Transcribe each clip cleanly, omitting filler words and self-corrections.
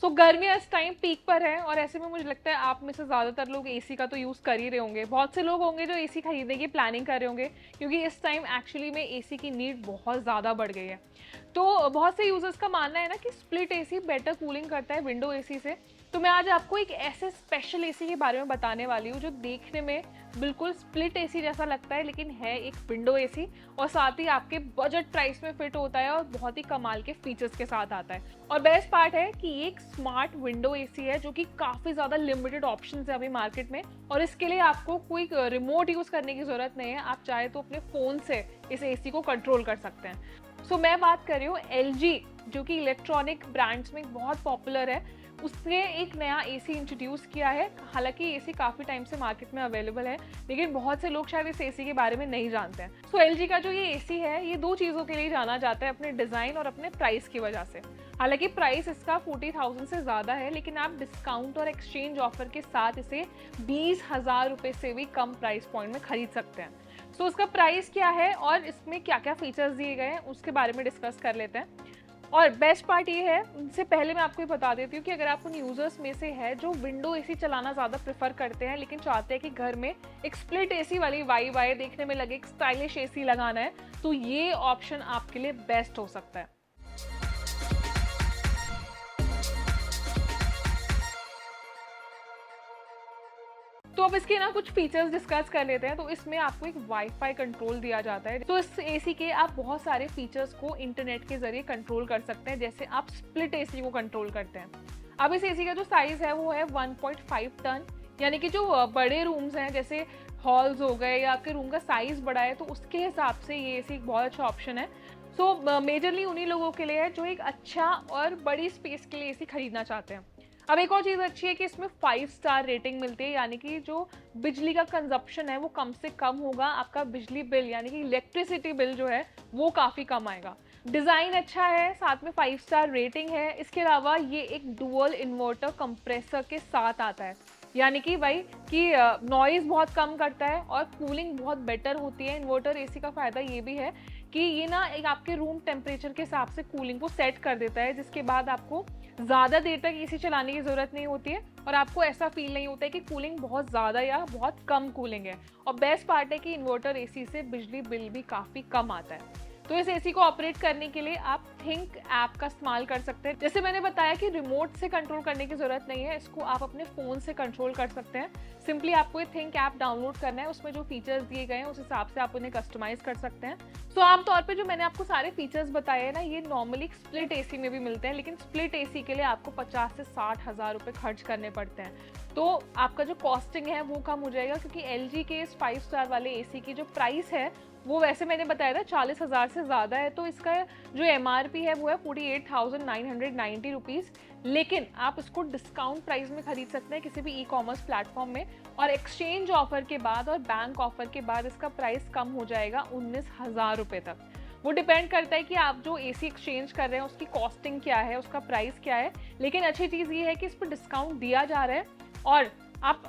सो गर्मियाँ इस time peak पर है और ऐसे में मुझे लगता है आप में से ज़्यादातर लोग एसी का तो यूज़ कर ही रहे होंगे। बहुत से लोग होंगे जो एसी खरीदने की प्लानिंग कर रहे होंगे, क्योंकि इस टाइम एक्चुअली में एसी की नीड बहुत ज़्यादा बढ़ गई है। तो बहुत से यूजर्स का मानना है ना कि स्प्लिट एसी बेटर कूलिंग करता है विंडो एसी से। तो मैं आज आपको एक ऐसे स्पेशल एसी के बारे में बताने वाली हूँ जो देखने में बिल्कुल स्प्लिट एसी जैसा लगता है, लेकिन है एक विंडो एसी और साथ ही आपके बजट प्राइस में फिट होता है और बहुत ही कमाल के फीचर्स के साथ आता है। और बेस्ट पार्ट है कि ये एक स्मार्ट विंडो एसी है जो कि काफ़ी ज़्यादा लिमिटेड ऑप्शन है अभी मार्केट में, और इसके लिए आपको कोई रिमोट यूज़ करने की ज़रूरत नहीं है। आप चाहे तो अपने फ़ोन से इस एसी को कंट्रोल कर सकते हैं। मैं बात कर रही हूँ LG, जो कि इलेक्ट्रॉनिक ब्रांड्स में बहुत पॉपुलर है। उसने एक नया एसी इंट्रोड्यूस किया है। हालांकि एसी काफ़ी टाइम से मार्केट में अवेलेबल है, लेकिन बहुत से लोग शायद इस एसी के बारे में नहीं जानते हैं। LG का जो ये एसी है, ये दो चीज़ों के लिए जाना जाता है, अपने डिज़ाइन और अपने प्राइस की वजह से। हालांकि प्राइस इसका 40,000 से ज़्यादा है, लेकिन आप डिस्काउंट और एक्सचेंज ऑफर के साथ इसे 20,000 रुपये से भी कम प्राइस पॉइंट में खरीद सकते हैं। उसका प्राइस क्या है और इसमें क्या क्या फीचर्स दिए गए हैं उसके बारे में डिस्कस कर लेते हैं। और बेस्ट पार्ट ये है, उनसे पहले मैं आपको ये बता देती हूँ कि अगर आप उन यूजर्स में से है जो विंडो एसी चलाना ज़्यादा प्रेफर करते हैं, लेकिन चाहते हैं कि घर में एक स्प्लिट एसी वाली वाइब आए, देखने में लगे एक स्टाइलिश एसी लगाना है, तो ये ऑप्शन आपके लिए बेस्ट हो सकता है। तो अब इसके ना कुछ फीचर्स डिस्कस कर लेते हैं। तो इसमें आपको एक वाईफाई कंट्रोल दिया जाता है। तो इस एसी के आप बहुत सारे फीचर्स को इंटरनेट के जरिए कंट्रोल कर सकते हैं, जैसे आप स्प्लिट एसी को कंट्रोल करते हैं। अब इस एसी का जो साइज है वो है 1.5 टन, यानी कि जो बड़े रूम्स हैं जैसे हॉल्स हो गए या आपके रूम का साइज बड़ा है, तो उसके हिसाब से ये एसी एक बहुत अच्छा ऑप्शन है। मेजरली उन्हीं लोगों के लिए है जो एक अच्छा और बड़ी स्पेस के लिए एसी खरीदना चाहते हैं। अब एक और चीज़ अच्छी है कि इसमें 5 स्टार रेटिंग मिलती है, यानी कि जो बिजली का कंजप्शन है वो कम से कम होगा। आपका बिजली बिल यानी कि इलेक्ट्रिसिटी बिल जो है वो काफ़ी कम आएगा। डिज़ाइन अच्छा है, साथ में 5 स्टार रेटिंग है। इसके अलावा ये एक डुअल इन्वर्टर कंप्रेसर के साथ आता है, यानी कि भाई कि नॉइज़ बहुत कम करता है और कूलिंग बहुत बेटर होती है। इन्वर्टर एसी का फ़ायदा ये भी है कि ये ना एक आपके रूम टेम्परेचर के हिसाब से कूलिंग को सेट कर देता है, जिसके बाद आपको ज़्यादा देर तक एसी चलाने की ज़रूरत नहीं होती है और आपको ऐसा फील नहीं होता है कि कूलिंग बहुत ज़्यादा या बहुत कम कूलिंग है। और बेस्ट पार्ट है कि इन्वर्टर एसी से बिजली बिल भी काफ़ी कम आता है। तो इस एसी को ऑपरेट करने के लिए आप थिंक ऐप का इस्तेमाल कर सकते हैं। जैसे मैंने बताया कि रिमोट से कंट्रोल करने की ज़रूरत नहीं है, इसको आप अपने फ़ोन से कंट्रोल कर सकते हैं। सिंपली आपको ये थिंक ऐप डाउनलोड करना है, उसमें जो फीचर्स दिए गए हैं उस हिसाब से आप उन्हें कस्टमाइज़ कर सकते हैं। आमतौर पे जो मैंने आपको सारे फीचर्स बताए हैं ना, ये नॉर्मली स्प्लिट एसी में भी मिलते हैं, लेकिन स्प्लिट एसी के लिए आपको 50 से 60 हज़ार रुपये खर्च करने पड़ते हैं। तो आपका जो कॉस्टिंग है वो कम हो जाएगा, क्योंकि LG के इस 5 स्टार वाले एसी की जो प्राइस है वो वैसे मैंने बताया था 40,000 से ज़्यादा है। तो इसका जो MRP है वो है 48,990 रुपीज़, लेकिन आप इसको डिस्काउंट प्राइस में खरीद सकते हैं किसी भी ई-कॉमर्स प्लेटफॉर्म में, और एक्सचेंज ऑफर के बाद और बैंक ऑफर के बाद इसका प्राइस कम हो जाएगा 19,000 रुपये तक। वो डिपेंड करता है कि आप जो एसी एक्सचेंज कर रहे हैं उसकी कॉस्टिंग क्या है, उसका प्राइस क्या है। लेकिन अच्छी चीज़ ये है कि इस पर डिस्काउंट दिया जा रहा है और आप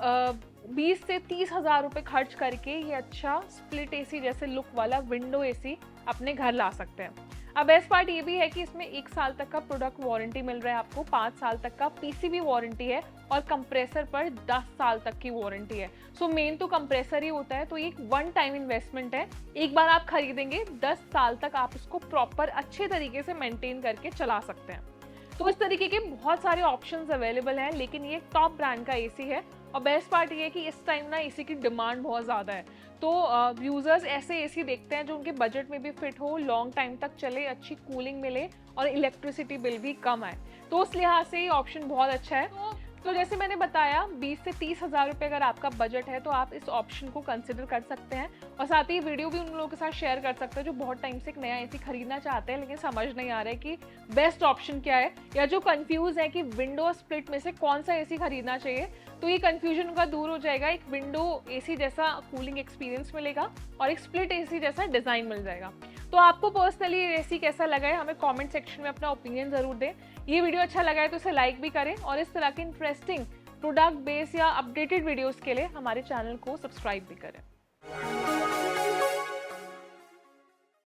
20 से 30,000 रुपये खर्च करके ये अच्छा स्प्लिट एसी जैसे लुक वाला विंडो एसी अपने घर ला सकते हैं। अब बेस्ट पार्ट ये भी है कि इसमें 1 साल तक का प्रोडक्ट वारंटी मिल रहा है आपको, 5 साल तक का PCB वारंटी है और कंप्रेसर पर 10 साल तक की वारंटी है। मेन तो कंप्रेसर ही होता है, तो ये एक वन टाइम इन्वेस्टमेंट है। एक बार आप खरीदेंगे 10 साल तक आप इसको प्रॉपर अच्छे तरीके से मेंटेन करके चला सकते हैं। तो इस तरीके के बहुत सारे ऑप्शंस अवेलेबल हैं, लेकिन ये टॉप ब्रांड का एसी है। और बेस्ट पार्ट ये है कि इस टाइम ना एसी की डिमांड बहुत ज़्यादा है, तो यूज़र्स ऐसे एसी देखते हैं जो उनके बजट में भी फिट हो, लॉन्ग टाइम तक चले, अच्छी कूलिंग मिले और इलेक्ट्रिसिटी बिल भी कम आए। तो उस लिहाज से ये ऑप्शन बहुत अच्छा है। तो जैसे मैंने बताया 20 से 30,000 रुपये अगर आपका बजट है तो आप इस ऑप्शन को कंसिडर कर सकते हैं, और साथ ही वीडियो भी उन लोगों के साथ शेयर कर सकते हैं जो बहुत टाइम से एक नया एसी खरीदना चाहते हैं, लेकिन समझ नहीं आ रहा है कि बेस्ट ऑप्शन क्या है, या जो कंफ्यूज है कि विंडो स्प्लिट में से कौन सा एसी खरीदना चाहिए। तो ये कंफ्यूजन उनका दूर हो जाएगा। एक विंडो एसी जैसा कूलिंग एक्सपीरियंस मिलेगा और एक स्प्लिट एसी जैसा डिज़ाइन मिल जाएगा। तो आपको पर्सनली ये एसी कैसा लगा है, हमें कमेंट सेक्शन में अपना ओपिनियन ज़रूर दें। ये वीडियो अच्छा लगा है तो इसे लाइक भी करें, और इस तरह के इंटरेस्टिंग प्रोडक्ट बेस या अपडेटेड वीडियोस के लिए हमारे चैनल को सब्सक्राइब भी करें।